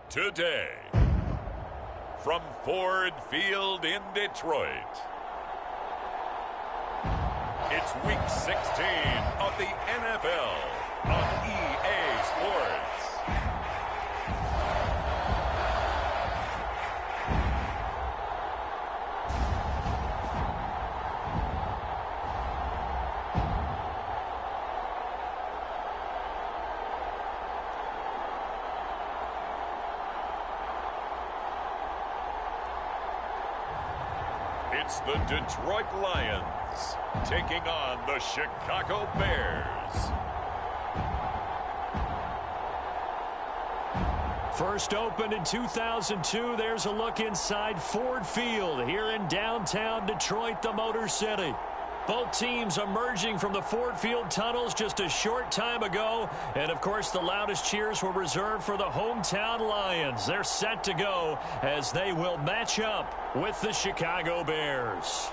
Today, from Ford Field in Detroit, it's Week 16 of the NFL on EA Sports. It's the Detroit Lions taking on the Chicago Bears. First opened in 2002, there's a look inside Ford Field here in downtown Detroit, the Motor City. Both teams emerging from the Ford Field tunnels just a short time ago. And, of course, the loudest cheers were reserved for the hometown Lions. They're set to go as they will match up with the Chicago Bears.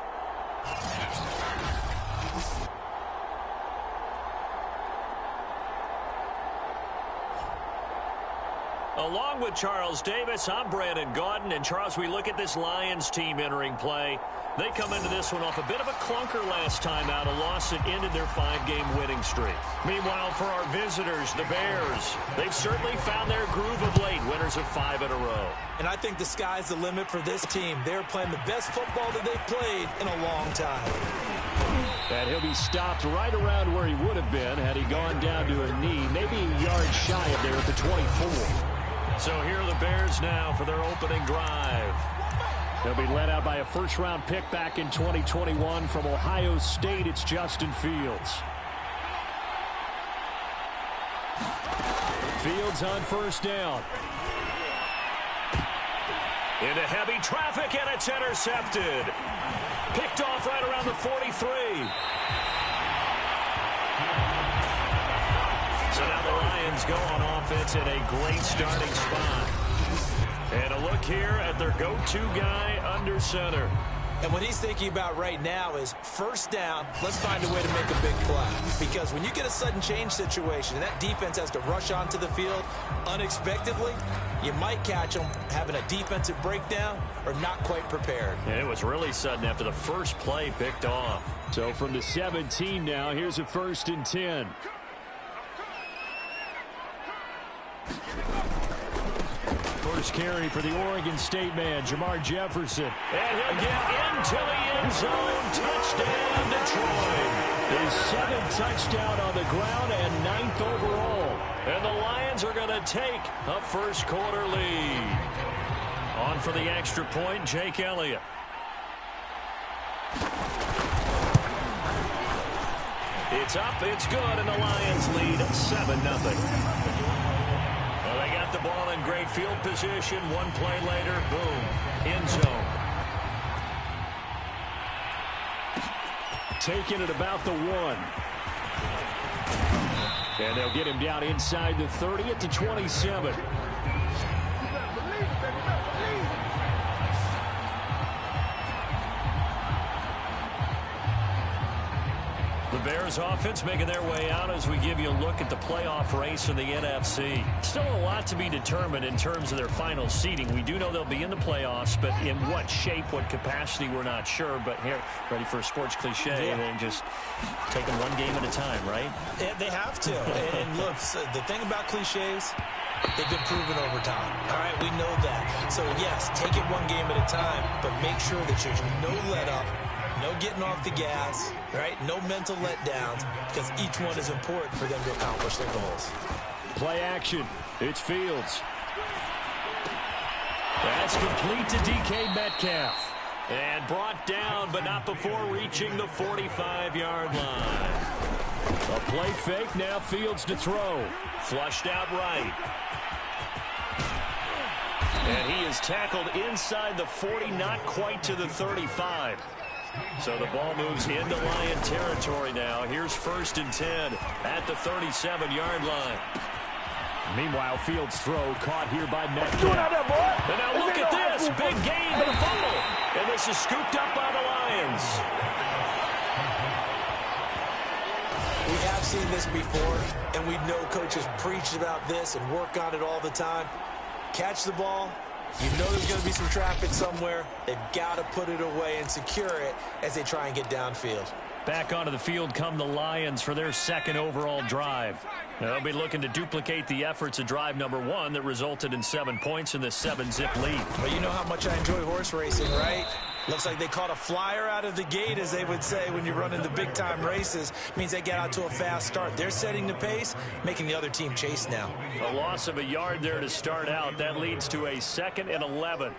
Along with Charles Davis, I'm Brandon Gaudin. And, Charles, we look at this Lions team entering play. They come into this one off a bit of a clunker last time out, a loss that ended their 5-game winning streak. Meanwhile, for our visitors, the Bears, they've certainly found their groove of late, winners of 5 in a row. And I think the sky's the limit for this team. They're playing the best football that they've played in a long time. And he'll be stopped right around where he would have been had he gone down to a knee, maybe a yard shy of there at the 24. So here are the Bears now for their opening drive. They'll be led out by a first-round pick back in 2021 from Ohio State. It's Justin Fields. Fields on first down. Into heavy traffic, and it's intercepted. Picked off right around the 43. So now the Lions go on offense in a great starting spot. And a look here at their go-to guy under center. And what he's thinking about right now is first down, let's find a way to make a big play. Because when you get a sudden change situation and that defense has to rush onto the field unexpectedly, you might catch them having a defensive breakdown or not quite prepared. And it was really sudden after the first play picked off. So from the 17 now, here's a 1st and 10. First carry for the Oregon State man, Jermar Jefferson. And he'll get into the end zone. Touchdown, Detroit. His 7th touchdown on the ground and 9th overall. And the Lions are going to take a first-quarter lead. On for the extra point, Jake Elliott. It's up, it's good, and the Lions lead 7-0. They got the ball in great field position. One play later, boom, end zone. Taking it about the 1. And they'll get him down inside the 30 at the 27. The Bears offense making their way out as we give you a look at the playoff race in the NFC. Still a lot to be determined in terms of their final seeding. We do know they'll be in the playoffs, but in what shape, what capacity, we're not sure. But here, ready for a sports cliche, and just take them one game at a time, right? They have to. And look, the thing about cliches, they've been proven over time. All right, we know that. So, yes, take it one game at a time, but make sure that there's no let-up. No getting off the gas, right? No mental letdowns, because each one is important for them to accomplish their goals. Play action. It's Fields. That's complete to DK Metcalf. And brought down, but not before reaching the 45-yard line. A play fake, now Fields to throw. Flushed out right. And he is tackled inside the 40, not quite to the 35. So the ball moves into Lion territory now. Here's 1st and 10 at the 37-yard line. Meanwhile, Fields' throw caught here by Metcalf. And now look at this. Big gain, but a fumble. And this is scooped up by the Lions. We have seen this before, and we know coaches preach about this and work on it all the time. catch the ball, you know there's going to be some traffic somewhere. They've got to put it away and secure it as they try and get downfield. Back onto the field come the Lions for their second overall drive. They'll be looking to duplicate the efforts of drive number 1 that resulted in 7 points in the 7-zip lead. Well, you know how much I enjoy horse racing, right? Looks like they caught a flyer out of the gate, as they would say when you're running the big-time races. Means they get out to a fast start. They're setting the pace, making the other team chase now. A loss of a yard there to start out. That leads to a 2nd and 11.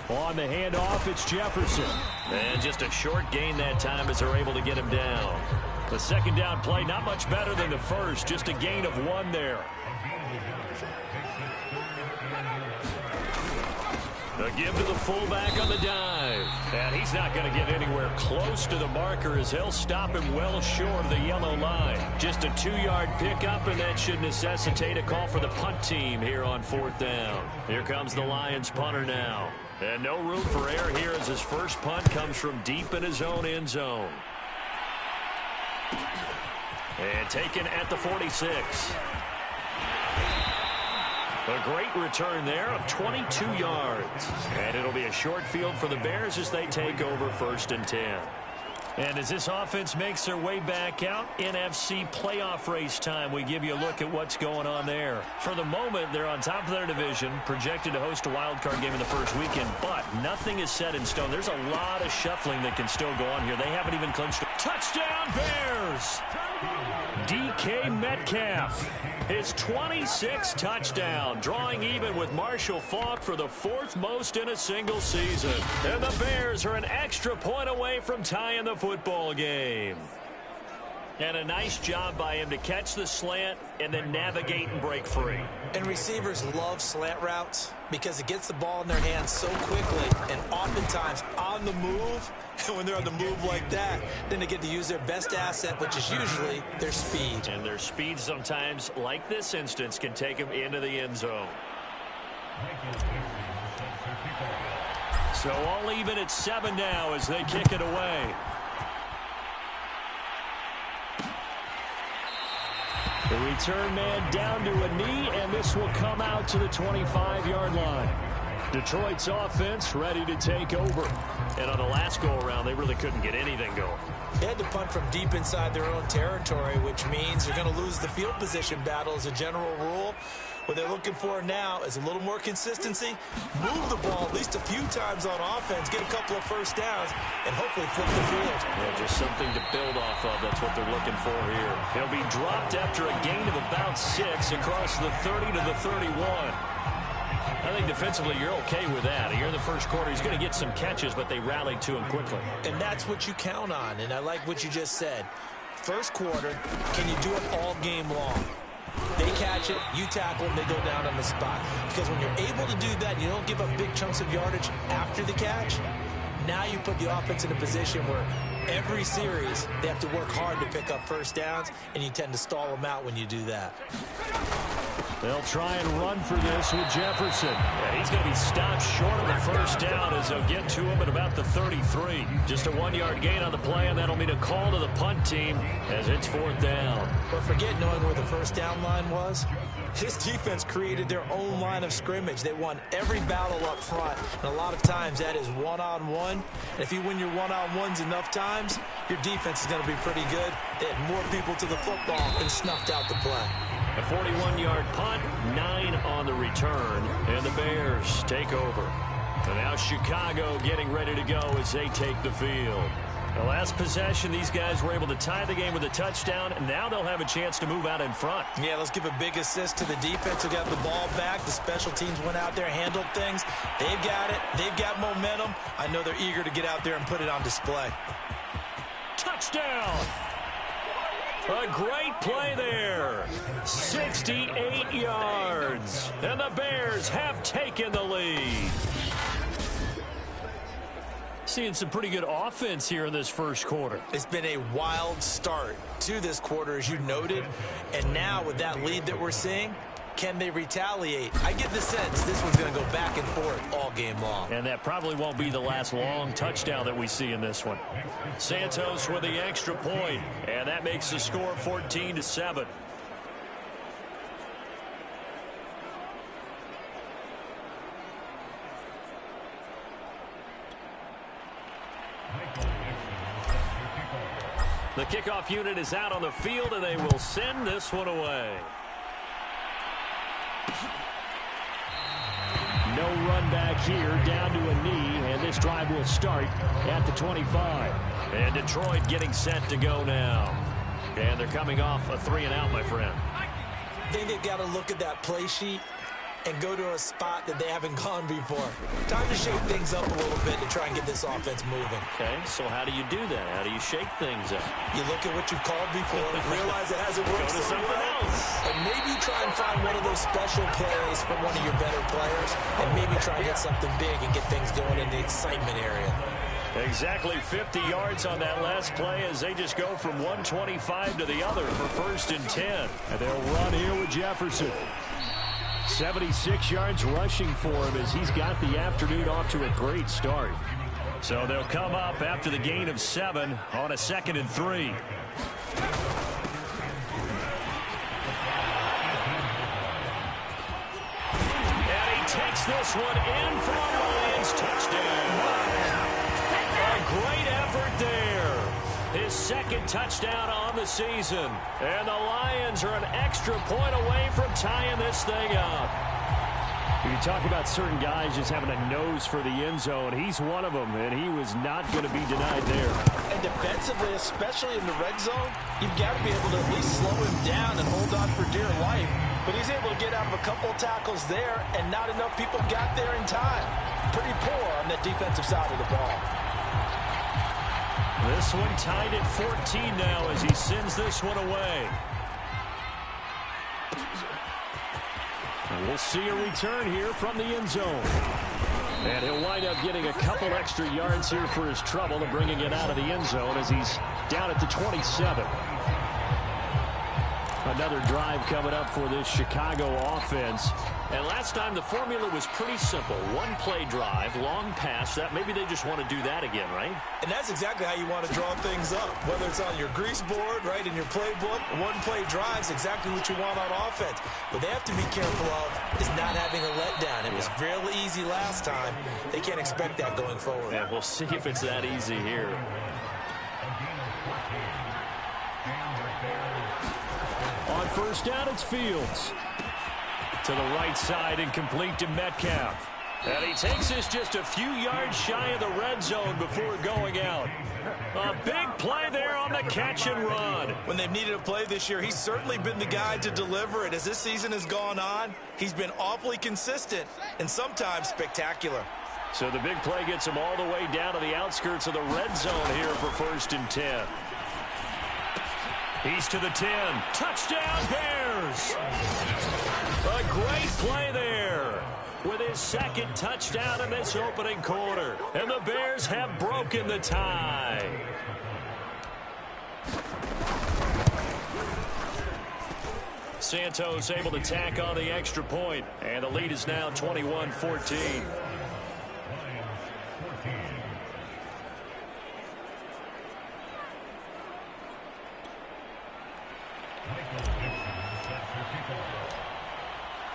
On the handoff, it's Jefferson. And just a short gain that time as they're able to get him down. The second down play, not much better than the first. Just a gain of 1 there. The give to the fullback on the dive. And he's not going to get anywhere close to the marker as he'll stop him well short of the yellow line. Just a 2-yard pickup, and that should necessitate a call for the punt team here on 4th down. Here comes the Lions punter now. And no room for error here as his first punt comes from deep in his own end zone. And taken at the 46. A great return there of 22 yards. And it'll be a short field for the Bears as they take over 1st and 10. And as this offense makes their way back out, NFC playoff race time, we give you a look at what's going on there. For the moment, they're on top of their division, projected to host a wild card game in the first weekend, but nothing is set in stone. There's a lot of shuffling that can still go on here. They haven't even clinched. Touchdown, Bears! DK Metcalf, his 26th touchdown, drawing even with Marshall Faulk for the 4th most in a single season. And the Bears are an extra point away from tying the football game. And a nice job by him to catch the slant and then navigate and break free. And receivers love slant routes because it gets the ball in their hands so quickly and oftentimes on the move. And when they're on the move like that, then they get to use their best asset, which is usually their speed. And their speed sometimes, like this instance, can take them into the end zone. So all even at 7 now as they kick it away. The return man down to a knee, and this will come out to the 25-yard line. Detroit's offense ready to take over. And on the last go-around, they really couldn't get anything going. They had to punt from deep inside their own territory, which means they're going to lose the field position battle as a general rule. What they're looking for now is a little more consistency, move the ball at least a few times on offense, get a couple of first downs, and hopefully flip the field. Yeah, just something to build off of. That's what they're looking for here. He'll be dropped after a gain of about 6 across the 30 to the 31. I think defensively you're okay with that. Here in the first quarter, he's going to get some catches, but they rallied to him quickly. And that's what you count on, and I like what you just said. First quarter, can you do it all game long? They catch it, you tackle them, they go down on the spot. Because when you're able to do that, you don't give up big chunks of yardage after the catch. Now you put the offense in a position where every series they have to work hard to pick up first downs, and you tend to stall them out when you do that. They'll try and run for this with Jefferson. And he's going to be stopped short of the first down as they'll get to him at about the 33. Just a 1-yard gain on the play, and that'll mean a call to the punt team as it's 4th down. But forget knowing where the first down line was. This defense created their own line of scrimmage. They won every battle up front, and a lot of times that is one-on-one. And if you win your one-on-ones enough times, your defense is going to be pretty good. They had more people to the football and snuffed out the play. A 41-yard punt, 9 on the return, and the Bears take over. And now Chicago getting ready to go as they take the field. The last possession, these guys were able to tie the game with a touchdown, and now they'll have a chance to move out in front. Yeah, let's give a big assist to the defense who got the ball back. The special teams went out there, handled things. They've got it. They've got momentum. I know they're eager to get out there and put it on display. Touchdown! A great play there. 68 yards. And the Bears have taken the lead. Seeing some pretty good offense here in this first quarter. It's been a wild start to this quarter, as you noted. And now with that lead that we're seeing, can they retaliate? I get the sense this one's going to go back and forth all game long. And that probably won't be the last long touchdown that we see in this one. Santos with the extra point, and that makes the score 14-7. The kickoff unit is out on the field, and they will send this one away. No run back here, down to a knee, and this drive will start at the 25. And Detroit getting set to go now. And they're coming off a 3-and-out, my friend. I think they've got to look at that play sheet and go to a spot that they haven't gone before. Time to shake things up a little bit to try and get this offense moving. Okay, so how do you do that? How do you shake things up? You look at what you've called before, realize it hasn't worked Go to so something well, else. and maybe try and find one of those special plays from one of your better players, and maybe try and hit something big and get things going in the excitement area. Exactly 50 yards on that last play as they just go from 125 to the other for 1st and 10. And they'll run here with Jefferson. 76 yards rushing for him as he's got the afternoon off to a great start. So they'll come up after the gain of 7 on a 2nd and 3. And he takes this one in for a Lions touchdown. A great effort there. His 2nd touchdown on the season. And the Lions are an extra point away from tying this thing up. You talk about certain guys just having a nose for the end zone. He's one of them, and he was not going to be denied there. And defensively, especially in the red zone, you've got to be able to at least slow him down and hold on for dear life. But he's able to get out of a couple of tackles there, and not enough people got there in time. Pretty poor on the defensive side of the ball. This one tied at 14 now as he sends this one away. And we'll see a return here from the end zone. And he'll wind up getting a couple extra yards here for his trouble and bringing it out of the end zone as he's down at the 27. Another drive coming up for this Chicago offense. And last time the formula was pretty simple. One play drive, long pass. That maybe they just want to do that again, right? And that's exactly how you want to draw things up. Whether it's on your grease board, right, in your playbook, one play drive is exactly what you want on offense. What they have to be careful of is not having a letdown. It was real easy last time. They can't expect that going forward. Yeah, we'll see if it's that easy here. On 1st down, it's Fields. To the right side and complete to Metcalf. And he takes this just a few yards shy of the red zone before going out. A big play there on the catch and run. When they've needed a play this year, he's certainly been the guy to deliver it. As this season has gone on, he's been awfully consistent and sometimes spectacular. So the big play gets him all the way down to the outskirts of the red zone here for 1st and 10. He's to the 10. Touchdown, Bears! A great play there with his 2nd touchdown in this opening quarter. And the Bears have broken the tie. Santos able to tack on the extra point. And the lead is now 21-14.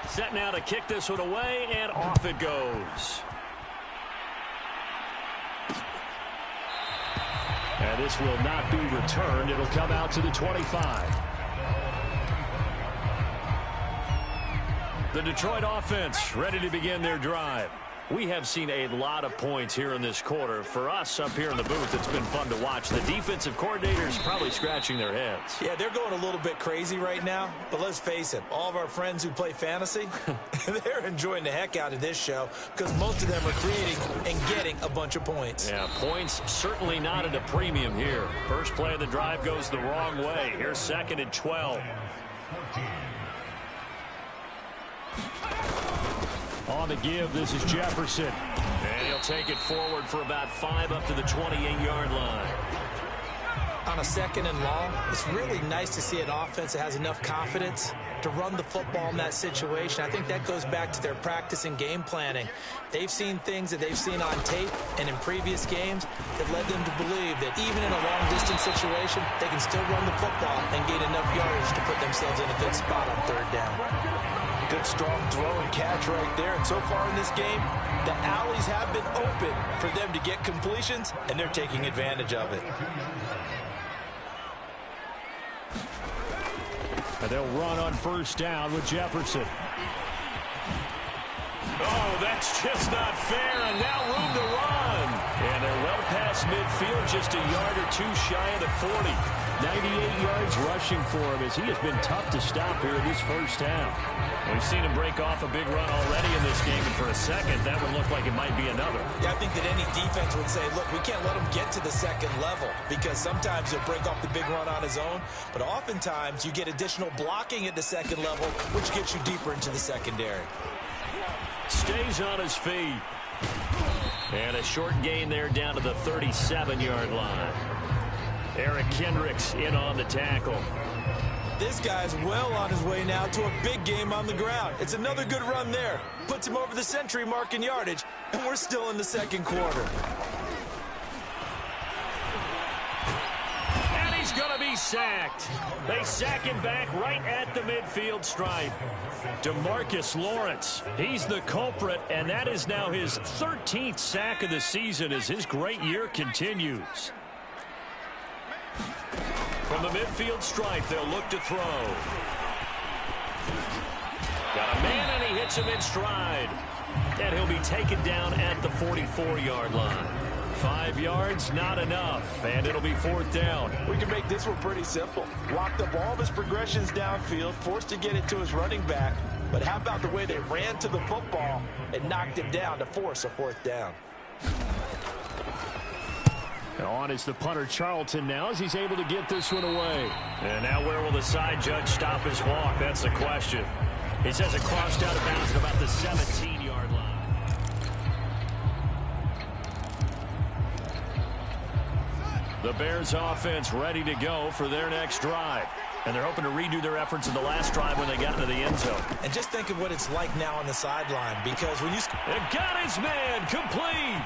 Set now to kick this one away, and off it goes. And this will not be returned. It'll come out to the 25. The Detroit offense ready to begin their drive. We have seen a lot of points here in this quarter. For us up here in the booth, it's been fun to watch. The defensive coordinators probably scratching their heads. Yeah, they're going a little bit crazy right now, but let's face it, all of our friends who play fantasy, they're enjoying the heck out of this show because most of them are creating and getting a bunch of points. Yeah, points certainly not at a premium here. First play of the drive goes the wrong way. Here's 2nd and 12. On the give, this is Jefferson. And he'll take it forward for about 5 up to the 28-yard line. On a 2nd and long, it's really nice to see an offense that has enough confidence to run the football in that situation. I think that goes back to their practice and game planning. They've seen things that they've seen on tape and in previous games that led them to believe that even in a long-distance situation, they can still run the football and gain enough yardage to put themselves in a good spot on 3rd down. Good strong throw and catch right there. And so far in this game, the alleys have been open for them to get completions, and they're taking advantage of it. And they'll run on first down with Jefferson. Oh, that's just not fair, and now room to run. And they're well past midfield, just a yard or two shy of the 40. 98 yards rushing for him as he has been tough to stop here in this first half. We've seen him break off a big run already in this game, and for a second, that would look like it might be another. Yeah, I think that any defense would say, look, we can't let him get to the second level because sometimes he'll break off the big run on his own, but oftentimes you get additional blocking at the second level, which gets you deeper into the secondary. Stays on his feet. And a short gain there down to the 37-yard line. Eric Kendricks in on the tackle. This guy's well on his way now to a big game on the ground. It's another good run there. Puts him over the century mark in yardage, and we're still in the second quarter. And he's going to be sacked. They sack him back right at the midfield stripe. DeMarcus Lawrence, he's the culprit, and that is now his 13th sack of the season as his great year continues. From the midfield stripe, they'll look to throw. Got a man, and he hits him in stride. And he'll be taken down at the 44-yard line. 5 yards, not enough, and it'll be fourth down. We can make this one pretty simple. Locked up all of his progressions downfield, forced to get it to his running back. But how about the way they ran to the football and knocked him down to force a fourth down? On is the punter Charlton now as he's able to get this one away. And now where will the side judge stop his walk? That's the question. He says it crossed out of bounds at about the 17-yard line. The Bears offense ready to go for their next drive. And they're hoping to redo their efforts in the last drive when they got into the end zone. And just think of what it's like now on the sideline, because when you... And got his man complete.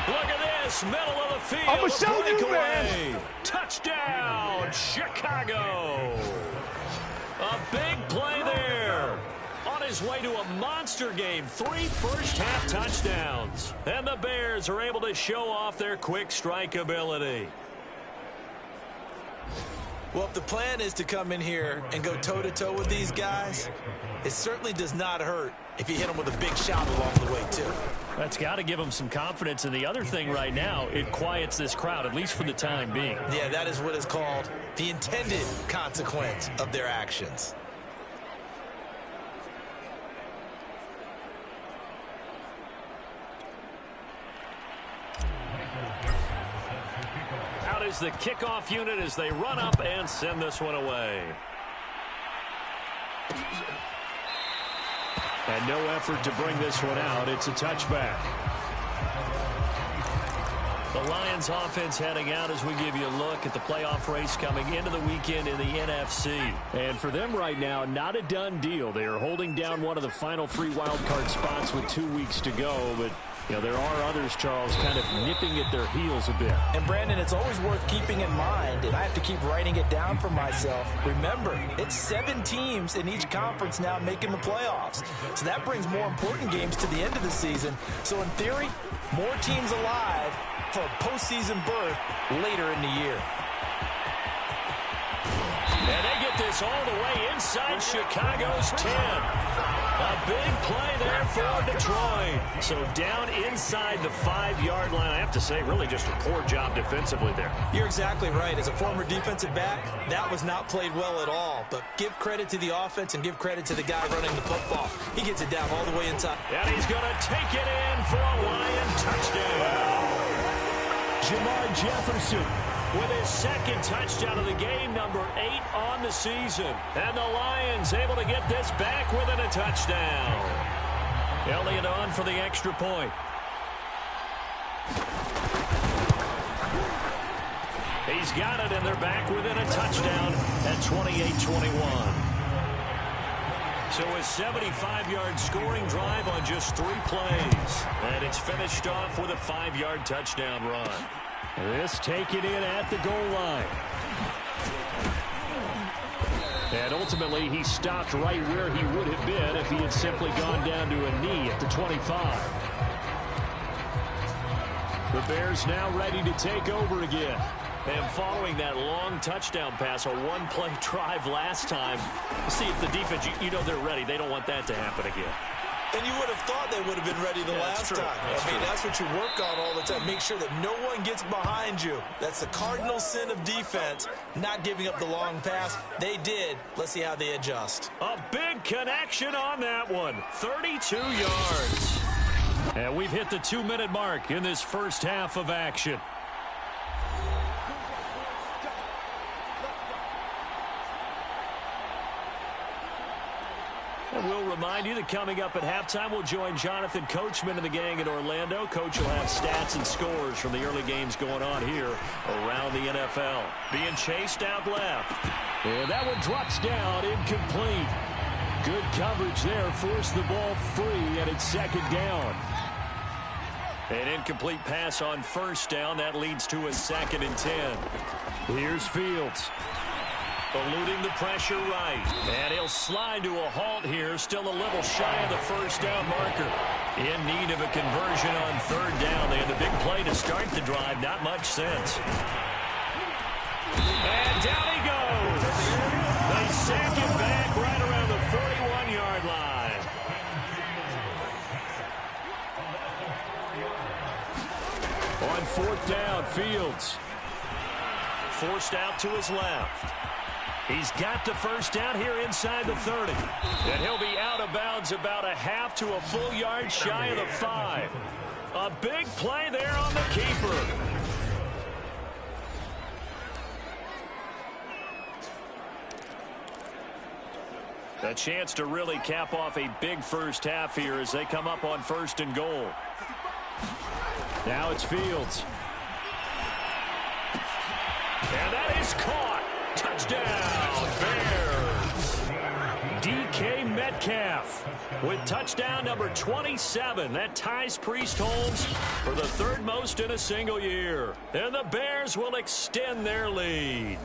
Look at this, middle of the field. I'ma show you, man. Touchdown, Chicago. A big play there. On his way to a monster game, 3 first-half touchdowns. And the Bears are able to show off their quick strike ability. Well, if the plan is to come in here and go toe-to-toe with these guys, it certainly does not hurt if you hit them with a big shot along the way, too. That's got to give them some confidence. And the other thing right now, it quiets this crowd, at least for the time being. Yeah, that is what is called the intended consequence of their actions. Out is the kickoff unit as they run up and send this one away. And no effort to bring this one out. It's a touchback. The Lions offense heading out as we give you a look at the playoff race coming into the weekend in the NFC. And for them right now, not a done deal. They are holding down one of the final 3 wildcard spots with 2 weeks to go. But, you know, there are others, Charles, kind of nipping at their heels a bit. And, Brandon, it's always worth keeping in mind, and I have to keep writing it down for myself. Remember, it's 7 teams in each conference now making the playoffs. So that brings more important games to the end of the season. So, in theory, more teams alive for a postseason berth later in the year. And they get this all the way inside Chicago's 10. A big play there for Detroit. So down inside the 5-yard line. I have to say, really just a poor job defensively there. You're exactly right. As a former defensive back, that was not played well at all. But give credit to the offense and give credit to the guy running the football. He gets it down all the way inside. And he's going to take it in for a Lion touchdown. Jamar Jefferson with his second touchdown of the game, number 8 on the season. And the Lions able to get this back within a touchdown. Elliott on for the extra point. He's got it, and they're back within a touchdown at 28-21. So a 75-yard scoring drive on just 3 plays. And it's finished off with a 5-yard touchdown run. This taken in at the goal line. And ultimately, he stopped right where he would have been if he had simply gone down to a knee at the 25. The Bears now ready to take over again. And following that long touchdown pass, a one-play drive last time, see if the defense, you know they're ready. They don't want that to happen again. And you would have thought they would have been ready the last time. I mean, that's what you work on all the time. Make sure that no one gets behind you. That's the cardinal sin of defense, not giving up the long pass. They did. Let's see how they adjust. A big connection on that one. 32 yards. And we've hit the 2-minute mark in this first half of action. And we'll remind you that coming up at halftime, we'll join Jonathan Coachman and the gang in Orlando. Coach will have stats and scores from the early games going on here around the NFL. Being chased out left. And that one drops down, incomplete. Good coverage there, forced the ball free, and it's second down. An incomplete pass on first down. That leads to a 2nd and 10. Here's Fields. Eluding the pressure right. And he'll slide to a halt here. Still a little shy of the first down marker. In need of a conversion on 3rd down. They had the big play to start the drive. Not much sense. And down he goes. They sack him back right around the 41-yard line. On 4th down, Fields. Forced out to his left. He's got the first down here inside the 30. And he'll be out of bounds about a half to a full yard shy of the 5. A big play there on the keeper. A chance to really cap off a big first half here as they come up on 1st and goal. Now it's Fields. And that is caught. Touchdown, Bears. DK Metcalf with touchdown number 27. That ties Priest Holmes for the 3rd most in a single year. And the Bears will extend their lead.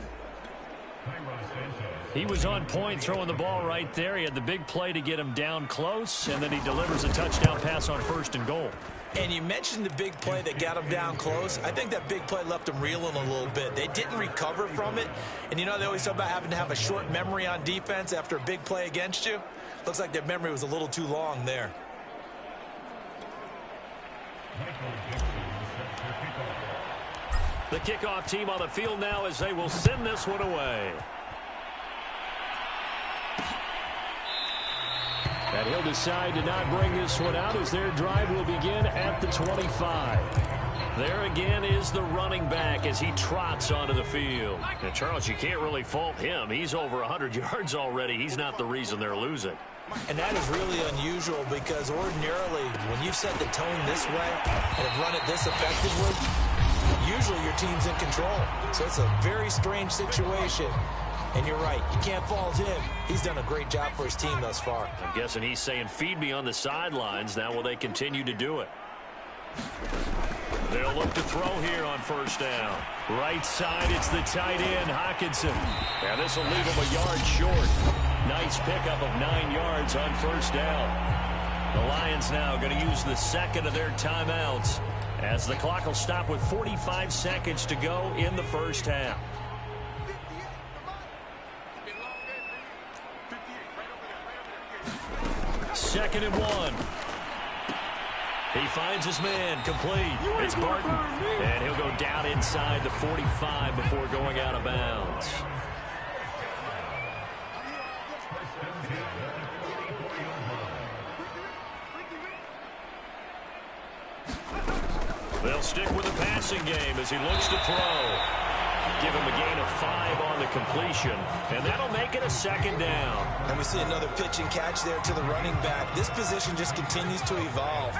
He was on point throwing the ball right there. He had the big play to get him down close, and then he delivers a touchdown pass on 1st and goal. And you mentioned the big play that got him down close. I think that big play left him reeling a little bit. They didn't recover from it. And you know, they always talk about having to have a short memory on defense after a big play against you. Looks like their memory was a little too long there. The kickoff team on the field now as they will send this one away. And he'll decide to not bring this one out as their drive will begin at the 25. There again is the running back as he trots onto the field. And Charles, you can't really fault him. He's over 100 yards already. He's not the reason they're losing. And that is really unusual because ordinarily when you've set the tone this way and have run it this effectively, usually your team's in control. So it's a very strange situation. And you're right, you can't fault him. He's done a great job for his team thus far. I'm guessing he's saying, feed me on the sidelines. Now will they continue to do it? They'll look to throw here on 1st down. Right side, it's the tight end, Hockenson. And this will leave him a yard short. Nice pickup of 9 yards on 1st down. The Lions now going to use the 2nd of their timeouts as the clock will stop with 45 seconds to go in the first half. 2nd and 1. He finds his man, complete. It's Barton. And he'll go down inside the 45 before going out of bounds. They'll stick with the passing game as he looks to throw. Give him a gain of 5 on the completion, and that'll make it a 2nd down. And we see another pitch and catch there to the running back. This position just continues to evolve.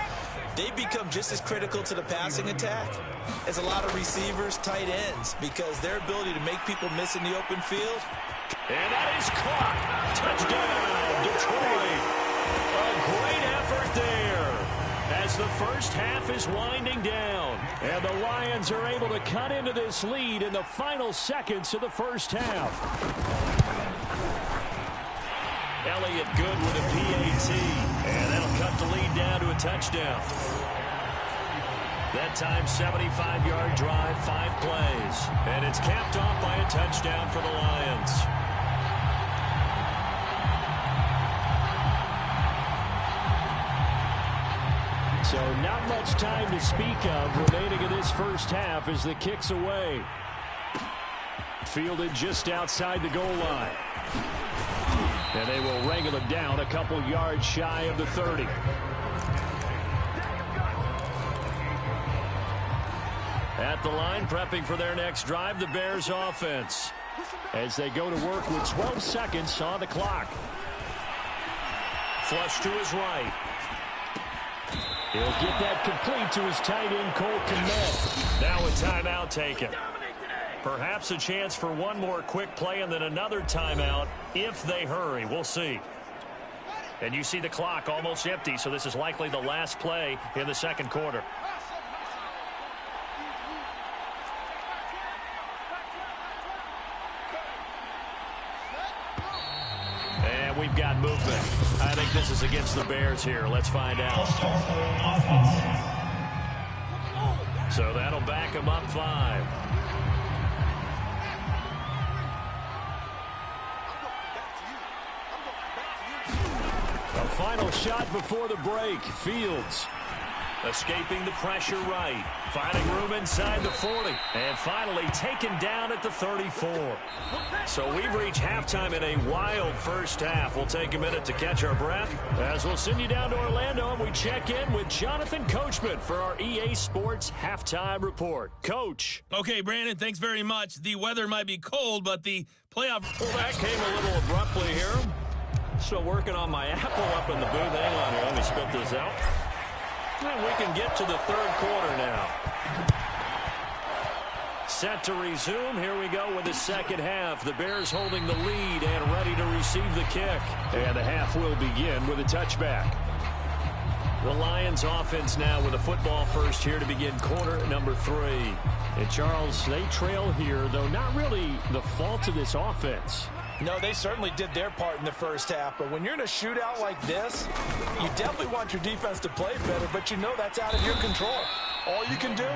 They become just as critical to the passing attack as a lot of receivers, tight ends, because their ability to make people miss in the open field. And that is caught. Touchdown, Detroit. A great effort there as the first half is winding down. And the Lions are able to cut into this lead in the final seconds of the first half. Elliott good with a PAT. And that'll cut the lead down to a touchdown. That time, 75-yard drive, 5 plays. And it's capped off by a touchdown for the Lions. So not much time to speak of remaining in this first half as the kick's away. Fielded just outside the goal line. And they will wrangle it down a couple yards shy of the 30. At the line, prepping for their next drive, the Bears offense. As they go to work with 12 seconds on the clock. Flush to his right. He'll get that complete to his tight end, Cole Kmet. Now a timeout taken. Perhaps a chance for one more quick play and then another timeout if they hurry. We'll see. And you see the clock almost empty, so this is likely the last play in the second quarter. And we've got movement. I think this is against the Bears here. Let's find out. So that'll back them up 5. A final shot before the break. Fields escaping the pressure right. Finding room inside the 40. And finally taken down at the 34. So we've reached halftime in a wild first half. We'll take a minute to catch our breath as we'll send you down to Orlando and we check in with Jonathan Coachman for our EA Sports Halftime Report. Coach. Okay, Brandon, thanks very much. The weather might be cold, but the playoff... Well, that came a little abruptly here. Still working on my apple up in the booth. Hang on here. Let me spit this out. And we can get to the third quarter now. Set to resume. Here we go with the second half. The Bears holding the lead and ready to receive the kick. And the half will begin with a touchback. The Lions offense now with a football first here to begin quarter number 3. And Charles, they trail here, though not really the fault of this offense. No, they certainly did their part in the first half, but when you're in a shootout like this, you definitely want your defense to play better, but you know that's out of your control. All you can do,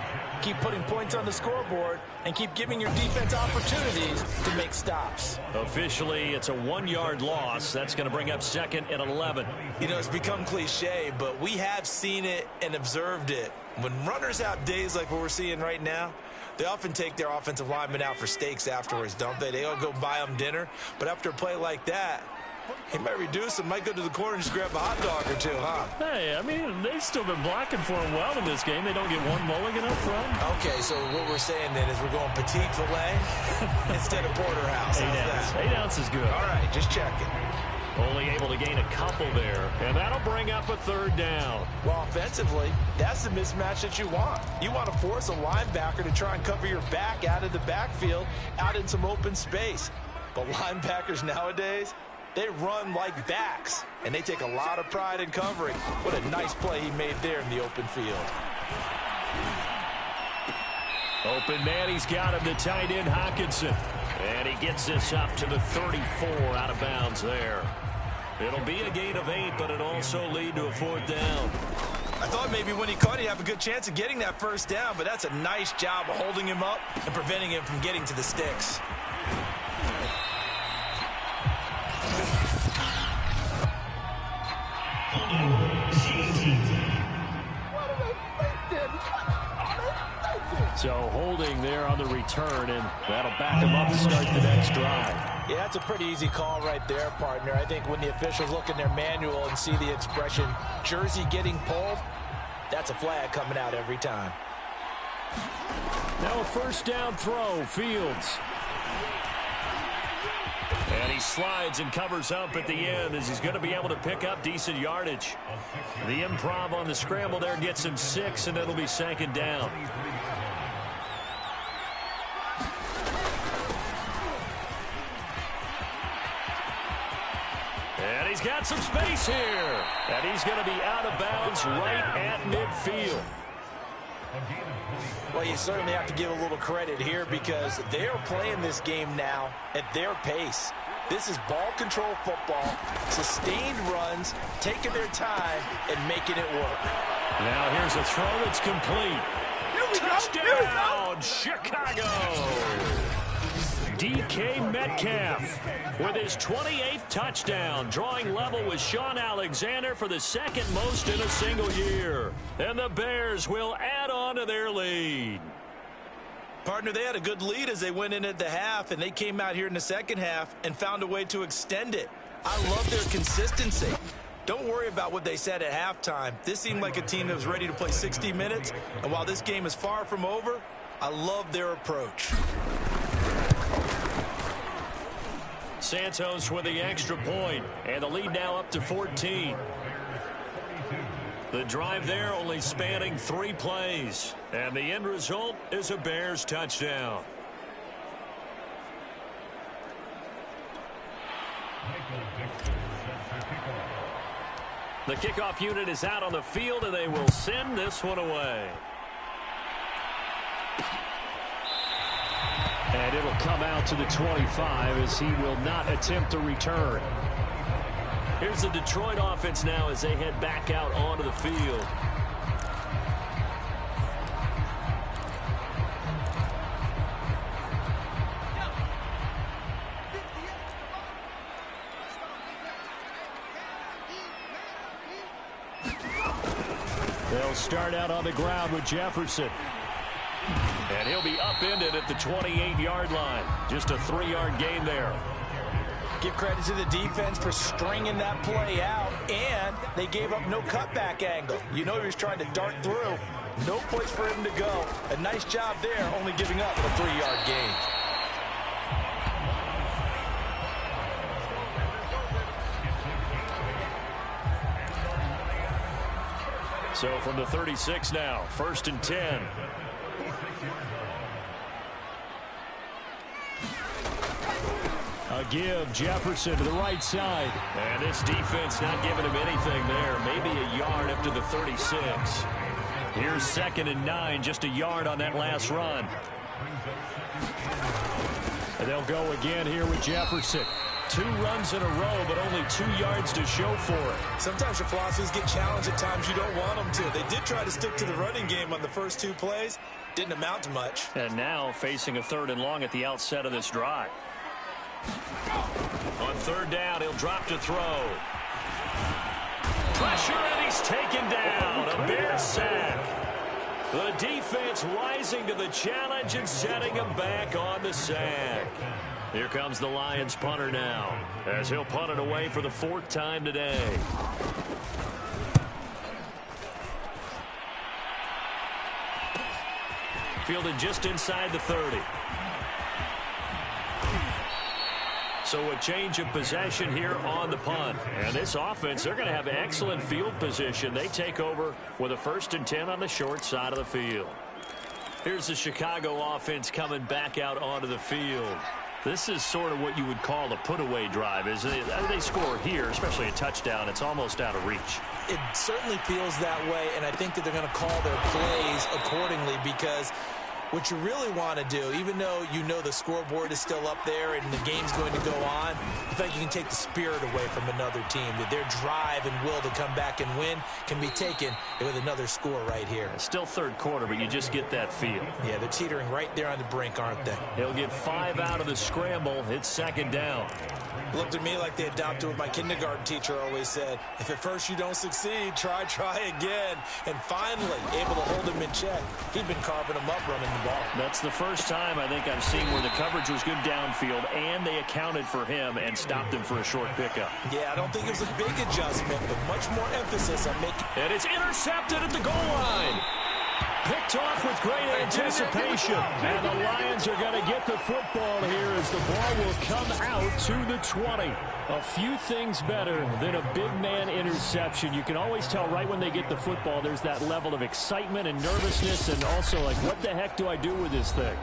keep putting points on the scoreboard and keep giving your defense opportunities to make stops. Officially, it's a 1-yard loss. That's going to bring up second and 11. You know, it's become cliche, but we have seen it and observed it. When runners have days like what we're seeing right now, they often take their offensive linemen out for steaks afterwards, don't they? They all go buy them dinner. But after a play like that, he might reduce them, might go to the corner and just grab a hot dog or two, huh? Hey, I mean, they've still been blocking for him well in this game. They don't get one mulligan up front. Okay, so what we're saying then is we're going petite filet instead of porterhouse. How's that? 8 ounces good. All right, just checking. Only able to gain a couple there, and that'll bring up a third down. Well, offensively, that's the mismatch that you want. You want to force a linebacker to try and cover your back out of the backfield, out in some open space. But linebackers nowadays, they run like backs, and they take a lot of pride in covering. What a nice play he made there in the open field. Open man, he's got him, the tight end Hockenson. And he gets this up to the 34 out of bounds there. It'll be a gain of 8, but it also lead to a 4th down. I thought maybe when he caught it, he'd have a good chance of getting that first down, but that's a nice job of holding him up and preventing him from getting to the sticks. So holding there on the return, and that'll back him up to start the next drive. Yeah, that's a pretty easy call right there, partner. I think when the officials look in their manual and see the expression, jersey getting pulled, that's a flag coming out every time. Now a first down throw, Fields. And he slides and covers up at the end as he's going to be able to pick up decent yardage. The improv on the scramble there gets him 6, and it'll be 2nd down. And he's got some space here. And he's going to be out of bounds right at midfield. Well, you certainly have to give a little credit here because they are playing this game now at their pace. This is ball control football, sustained runs, taking their time and making it work. Now here's a throw that's complete. Touchdown, Chicago! DK Metcalf with his 28th touchdown, drawing level with Sean Alexander for the second most in a single year. And the Bears will add on to their lead. Partner, they had a good lead as they went in at the half, and they came out here in the second half and found a way to extend it. I love their consistency. Don't worry about what they said at halftime. This seemed like a team that was ready to play 60 minutes, and while this game is far from over, I love their approach. Santos with the extra point, and the lead now up to 14. The drive there only spanning 3 plays, and the end result is a Bears touchdown. The kickoff unit is out on the field, and they will send this one away. And it'll come out to the 25 as he will not attempt to return. Here's the Detroit offense now as they head back out onto the field. They'll start out on the ground with Jefferson. And he'll be upended at the 28-yard line. Just a 3-yard gain there. Give credit to the defense for stringing that play out, and they gave up no cutback angle. You know he was trying to dart through. No place for him to go. A nice job there, only giving up a 3-yard gain. So from the 36 now, 1st and 10. A give, Jefferson to the right side. And this defense not giving him anything there. Maybe a yard up to the 36. Here's 2nd and 9, just a yard on that last run. And they'll go again here with Jefferson. 2 runs in a row, but only 2 yards to show for it. Sometimes your philosophies get challenged at times you don't want them to. They did try to stick to the running game on the first 2 plays. Didn't amount to much. And now facing a 3rd and long at the outset of this drive. On 3rd down, he'll drop to throw. Pressure, and he's taken down. A Bear sack. The defense rising to the challenge and setting him back on the sack. Here comes the Lions punter now, as he'll punt it away for the 4th time today. Fielded just inside the 30. So a change of possession here on the punt. And this offense, they're going to have excellent field position. They take over with a 1st and 10 on the short side of the field. Here's the Chicago offense coming back out onto the field. This is sort of what you would call a put-away drive. As they score here, especially a touchdown, it's almost out of reach. It certainly feels that way, and I think that they're going to call their plays accordingly, because what you really want to do, even though you know the scoreboard is still up there and the game's going to go on, you think you can take the spirit away from another team, that their drive and will to come back and win can be taken with another score right here. It's still 3rd quarter, but you just get that feel. Yeah, they're teetering right there on the brink, aren't they? He'll get 5 out of the scramble. It's 2nd down. Looked at me like they adopted what my kindergarten teacher always said. If at first you don't succeed, try again. And finally, able to hold him in check. He'd been carving him up running the ball. That's the first time I think I've seen where the coverage was good downfield and they accounted for him and stopped him for a short pickup. Yeah, I don't think it was a big adjustment, but much more emphasis on making. And it's intercepted at the goal line. Picked off with great anticipation. And the Lions are going to get the football here as the ball will come out to the 20. A few things better than a big man interception. You can always tell right when they get the football, there's that level of excitement and nervousness, and also like, what the heck do I do with this thing?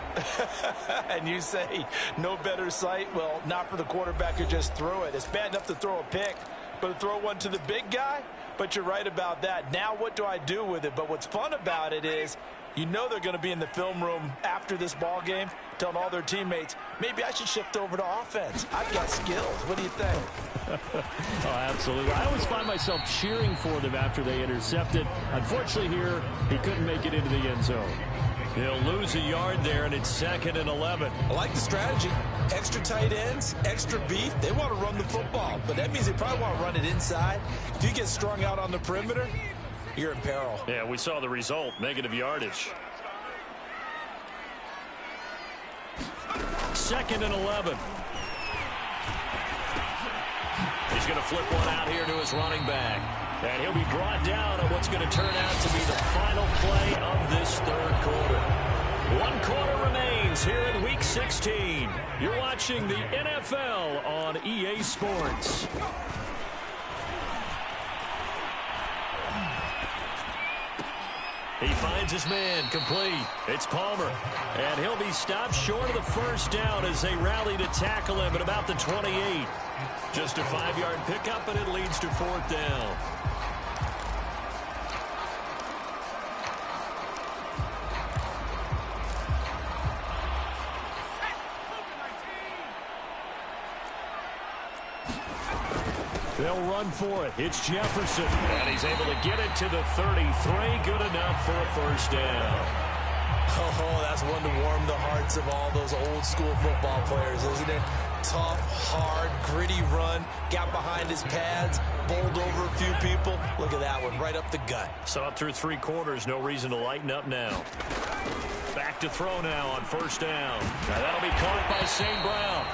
And you say, no better sight? Well, not for the quarterback who just threw it. It's bad enough to throw a pick, but to throw one to the big guy? But you're right about that. Now what do I do with it? But what's fun about it is, you know they're going to be in the film room after this ball game telling all their teammates, maybe I should shift over to offense. I've got skills. What do you think? Oh, absolutely. I always find myself cheering for them after they intercepted. Unfortunately here, he couldn't make it into the end zone. He'll lose a yard there, and it's 2nd and 11. I like the strategy. Extra tight ends, extra beef. They want to run the football, but that means they probably want to run it inside. If you get strung out on the perimeter, you're in peril. Yeah, we saw the result, negative yardage. 2nd and 11. He's going to flip one out here to his running back. And he'll be brought down on what's going to turn out to be the final play of this third quarter. 1 quarter remains here in Week 16. You're watching the NFL on EA Sports. He finds his man complete. It's Palmer. And he'll be stopped short of the first down as they rally to tackle him at about the 28. Just a 5-yard pickup, and it leads to 4th down. They'll run for it. It's Jefferson. And he's able to get it to the 33. Good enough for a first down. Oh, that's one to warm the hearts of all those old school football players, isn't it? Tough, hard, gritty run. Got behind his pads, bowled over a few people. Look at that one, right up the gut. Saw it through 3 quarters. No reason to lighten up now. Back to throw now on first down. Now that'll be caught by St. Brown.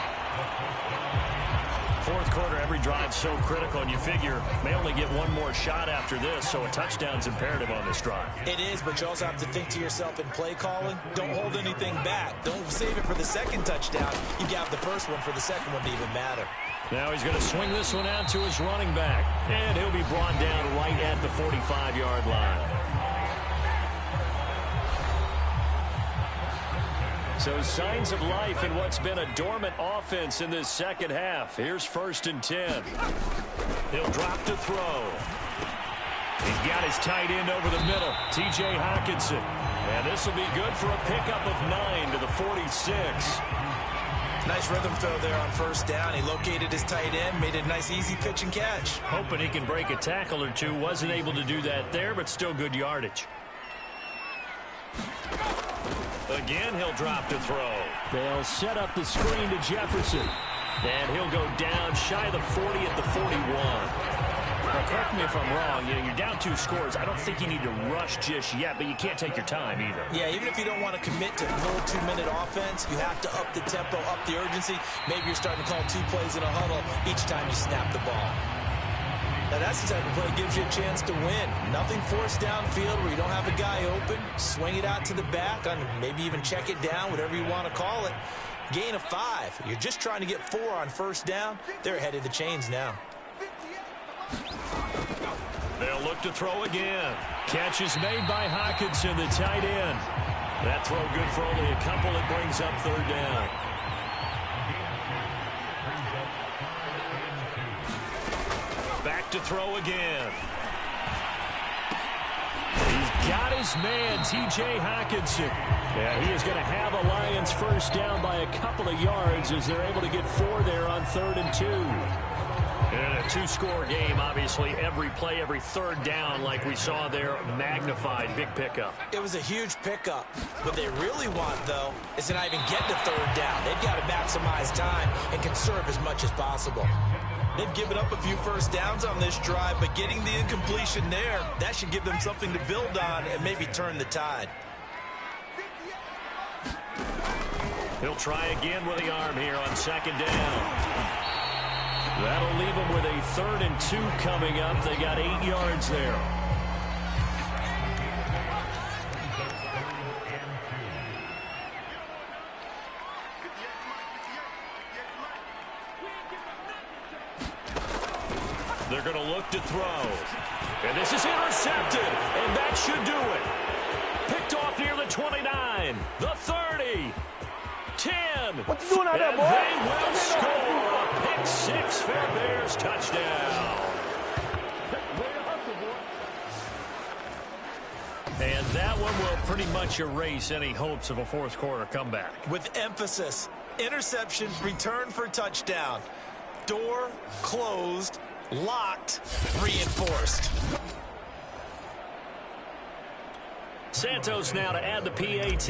4th quarter, every drive's so critical, and you figure may only get one more shot after this, so a touchdown's imperative on this drive. It is, but you also have to think to yourself in play calling, don't hold anything back. Don't save it for the second touchdown. You got the first one for the second one to even matter. Now he's going to swing this one out to his running back, and he'll be brought down right at the 45-yard line. So signs of life in what's been a dormant offense in this second half. Here's 1st and 10. He'll drop to throw. He's got his tight end over the middle, T.J. Hockenson. And this will be good for a pickup of 9 to the 46. Nice rhythm throw there on first down. He located his tight end, made a nice easy pitch and catch. Hoping he can break a tackle or two. Wasn't able to do that there, but still good yardage. Again, he'll drop to throw. They'll set up the screen to Jefferson. And he'll go down shy of the 40 at the 41. Now, correct me if I'm wrong. You're down 2 scores. I don't think you need to rush just yet, but you can't take your time either. Yeah, even if you don't want to commit to full 2-minute offense, you have to up the tempo, up the urgency. Maybe you're starting to call 2 plays in a huddle each time you snap the ball. Now, that's the type of play that gives you a chance to win. Nothing forced downfield where you don't have a guy open. Swing it out to the back, maybe even check it down, whatever you want to call it. Gain of 5. You're just trying to get 4 on first down. They're ahead of the chains now. They'll look to throw again. Catch is made by Hockenson, the tight end. That throw good for only a couple. It brings up 3rd down. Back to throw again. He's got his man, T.J. Hockenson. Yeah, he is going to have a Lions first down by a couple of yards as they're able to get 4 there on 3rd and 2. And a 2-score game, obviously. Every play, every 3rd down, like we saw there, magnified. Big pickup. It was a huge pickup. What they really want, though, is to not even get to 3rd down. They've got to maximize time and conserve as much as possible. They've given up a few first downs on this drive, but getting the incompletion there, that should give them something to build on and maybe turn the tide. He'll try again with the arm here on 2nd down. That'll leave them with a 3rd and 2 coming up. They got 8 yards there. They're going to look to throw. And this is intercepted. And that should do it. Picked off near the 29. The 30. 10. What you doing out there, boy? And they will score a pick 6 for Bears touchdown. And that one will pretty much erase any hopes of a 4th quarter comeback. With emphasis, interception, return for touchdown. Door closed, locked, reinforced. Santos now to add the PAT.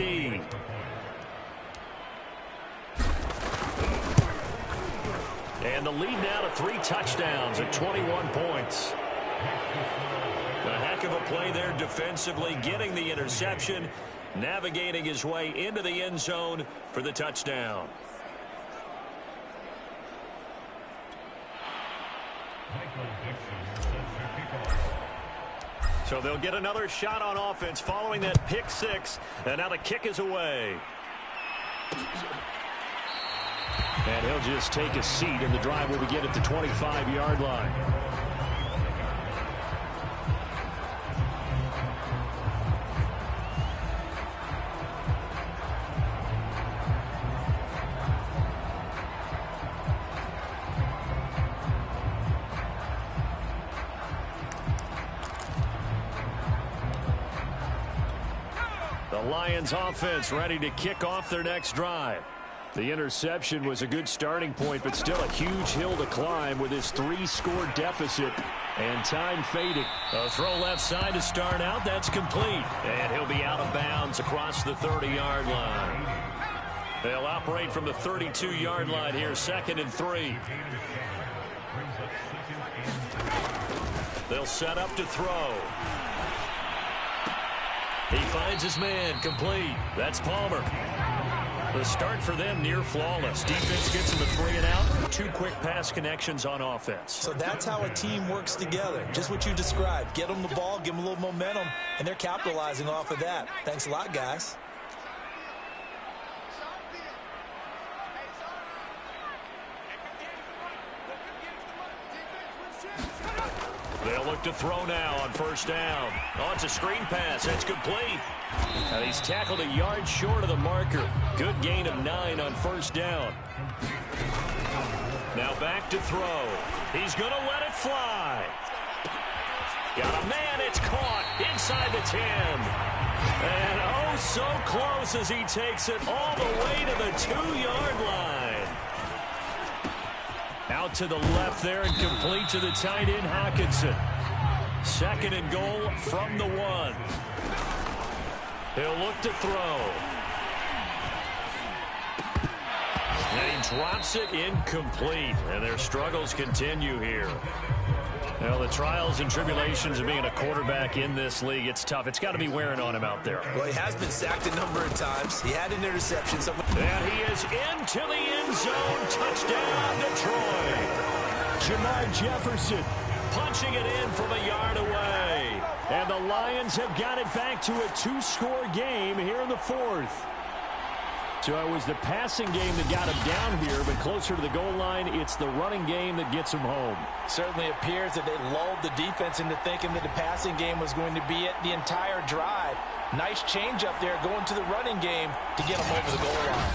And the lead now to 3 touchdowns at 21 points. A heck of a play there defensively, getting the interception, navigating his way into the end zone for the touchdown. So they'll get another shot on offense following that pick 6, and now the kick is away. And he'll just take a seat, and the drive will begin at the 25-yard line. The Lions offense ready to kick off their next drive. The interception was a good starting point, but still a huge hill to climb with his 3-score deficit and time fading. A throw left side to start out. That's complete. And he'll be out of bounds across the 30-yard line. They'll operate from the 32-yard line here, 2nd and 3. They'll set up to throw. He finds his man, complete. That's Palmer. The start for them near flawless. Defense gets him a 3 and out. 2 quick pass connections on offense. So that's how a team works together. Just what you described. Get them the ball, give them a little momentum, and they're capitalizing off of that. Thanks a lot, guys. They'll look to throw now on 1st down. Oh, it's a screen pass. That's complete. And he's tackled a yard short of the marker. Good gain of 9 on 1st down. Now back to throw. He's going to let it fly. Got a man. It's caught inside the 10. And oh, so close as he takes it all the way to the 2-yard line. Out to the left there and complete to the tight end, Hockenson. 2nd and goal from the 1. He'll look to throw. And he drops it incomplete. And their struggles continue here. Well, the trials and tribulations of being a quarterback in this league, it's tough. It's got to be wearing on him out there. Well, he has been sacked a number of times. He had an interception. And he is into the end zone. Touchdown, Detroit. Jamar Jefferson punching it in from a yard away. And the Lions have got it back to a 2-score game here in the 4th. So it was the passing game that got him down here, but closer to the goal line, it's the running game that gets him home. Certainly appears that they lulled the defense into thinking that the passing game was going to be it the entire drive. Nice change up there going to the running game to get him over the goal line.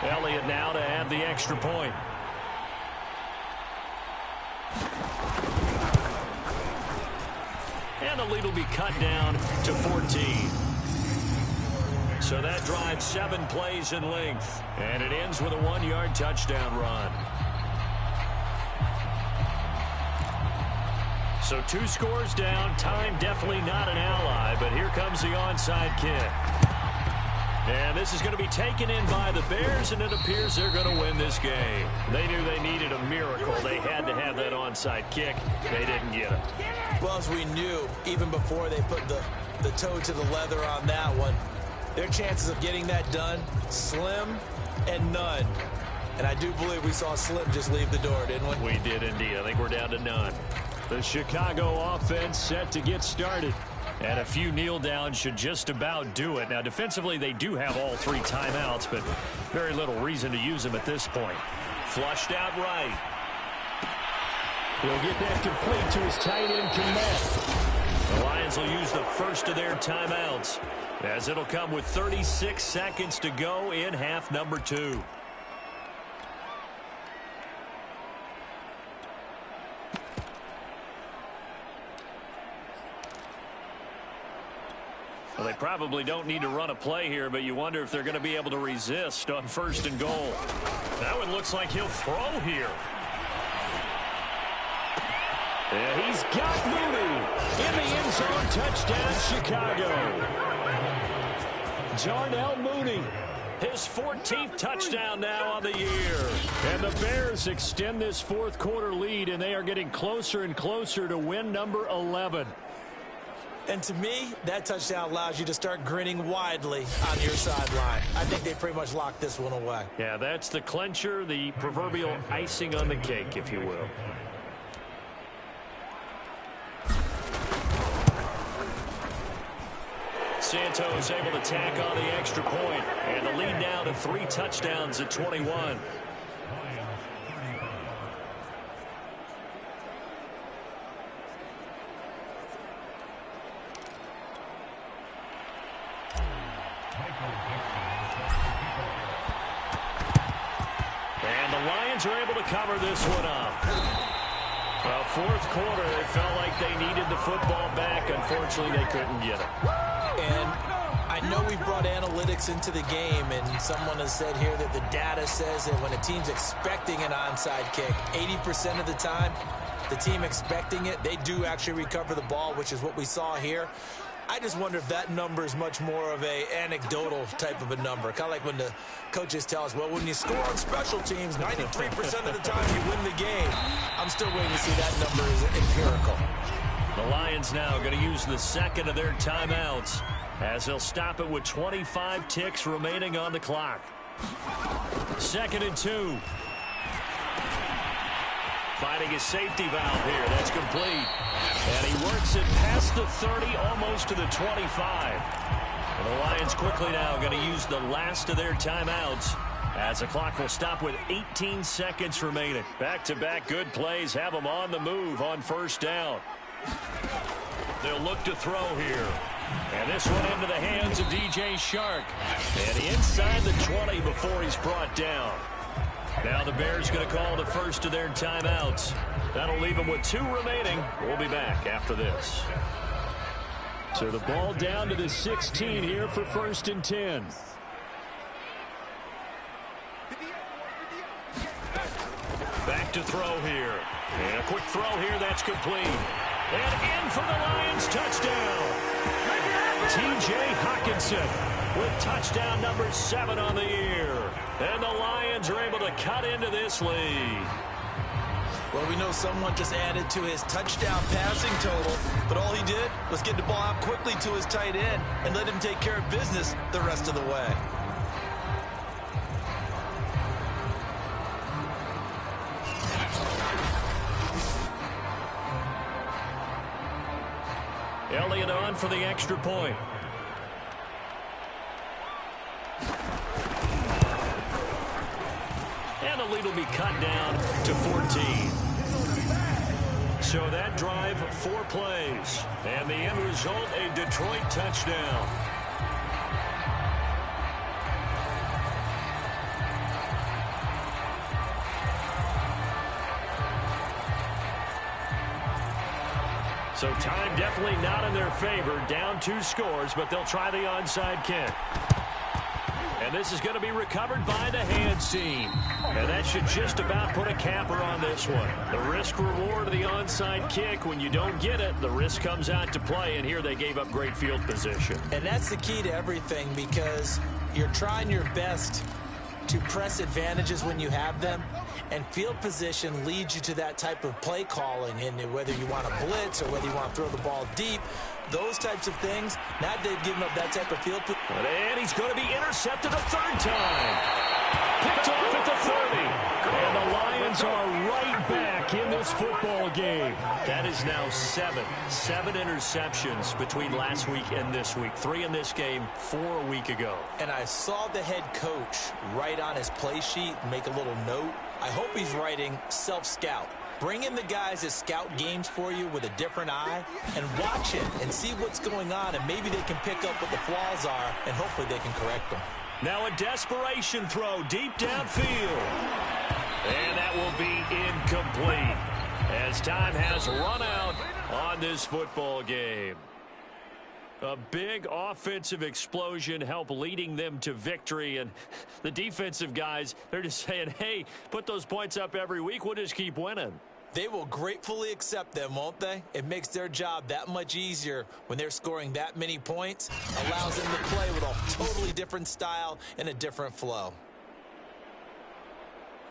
Elliott now to add the extra point. And the lead will be cut down to 14. So that drives 7 plays in length. And it ends with a 1-yard touchdown run. So 2 scores down. Time definitely not an ally, but here comes the onside kick. And this is going to be taken in by the Bears, and it appears they're going to win this game. They knew they needed a miracle. They had to have that onside kick. They didn't get it. Well, as we knew, even before they put the toe to the leather on that one, their chances of getting that done, slim and none. And I do believe we saw Slim just leave the door, didn't we? We did indeed. I think we're down to none. The Chicago offense set to get started. And a few kneel downs should just about do it. Now, defensively, they do have all 3 timeouts, but very little reason to use them at this point. Flushed out right. He'll get that complete to his tight end, Kmet. The Lions will use the first of their timeouts, as it'll come with 36 seconds to go in half number 2. Well, they probably don't need to run a play here, but you wonder if they're going to be able to resist on 1st and goal. That one looks like he'll throw here. And he's got Mooney in the end zone. Touchdown, Chicago. Darnell Mooney, his 14th touchdown now on the year. And the Bears extend this fourth quarter lead, and they are getting closer and closer to win number 11. And to me, that touchdown allows you to start grinning widely on your sideline. I think they pretty much locked this one away. Yeah, that's the clincher, the proverbial icing on the cake, if you will. Santos able to tack on the extra point, and the lead now to 3 touchdowns at 21. And the Lions are able to cover this one up. Well, fourth quarter, it felt like they needed the football back. Unfortunately, they couldn't get it. And I know we brought analytics into the game, and someone has said here that the data says that when a team's expecting an onside kick, 80% of the time, the team expecting it, they do actually recover the ball, which is what we saw here. I just wonder if that number is much more of a anecdotal type of a number. Kind of like when the coaches tell us, well, when you score on special teams, 93% of the time you win the game. I'm still waiting to see that number is empirical. The Lions now going to use the second of their timeouts as they'll stop it with 25 ticks remaining on the clock. 2nd and 2. Finding his safety valve here. That's complete. And he works it past the 30, almost to the 25. And the Lions quickly now going to use the last of their timeouts as the clock will stop with 18 seconds remaining. Back-to-back good plays have them on the move on first down. They'll look to throw here. And this one into the hands of DJ Chark. And inside the 20 before he's brought down. Now the Bears going to call the first of their timeouts. That'll leave them with 2 remaining. We'll be back after this. So the ball down to the 16 here for 1st and 10. Back to throw here. And a quick throw here. That's complete. And in for the Lions touchdown. T.J. Hockenson with touchdown number 7 on the year. And the Lions are able to cut into this lead. Well, we know someone just added to his touchdown passing total, but all he did was get the ball out quickly to his tight end and let him take care of business the rest of the way. Elliott on for the extra point. And the lead will be cut down to 14. So that drive, 4 plays. And the end result, a Detroit touchdown. So time definitely not in their favor. Down 2 scores, but they'll try the onside kick. And this is going to be recovered by the hands team. And that should just about put a capper on this one. The risk-reward of the onside kick, when you don't get it, the risk comes out to play, and here they gave up great field position. And that's the key to everything, because you're trying your best to press advantages when you have them, and field position leads you to that type of play calling, and whether you want to blitz or whether you want to throw the ball deep, those types of things. Now they've given up that type of field. And he's going to be intercepted a 3rd time. Picked off at the 30. And the Lions are right back in this football game. That is now 7 interceptions between last week and this week. 3 in this game, 4 a week ago. And I saw the head coach write on his play sheet, make a little note. I hope he's writing self-scout. Bring in the guys that scout games for you with a different eye and watch it and see what's going on, and maybe they can pick up what the flaws are, and hopefully they can correct them. Now a desperation throw deep downfield. And that will be incomplete as time has run out on this football game. A big offensive explosion helped leading them to victory, and the defensive guys, they're just saying, hey, put those points up every week, we'll just keep winning. They will gratefully accept them, won't they? It makes their job that much easier when they're scoring that many points. Allows them to play with a totally different style and a different flow.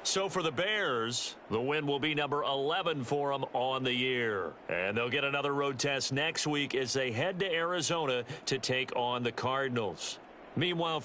So for the Bears, the win will be number 11 for them on the year. And they'll get another road test next week as they head to Arizona to take on the Cardinals. Meanwhile,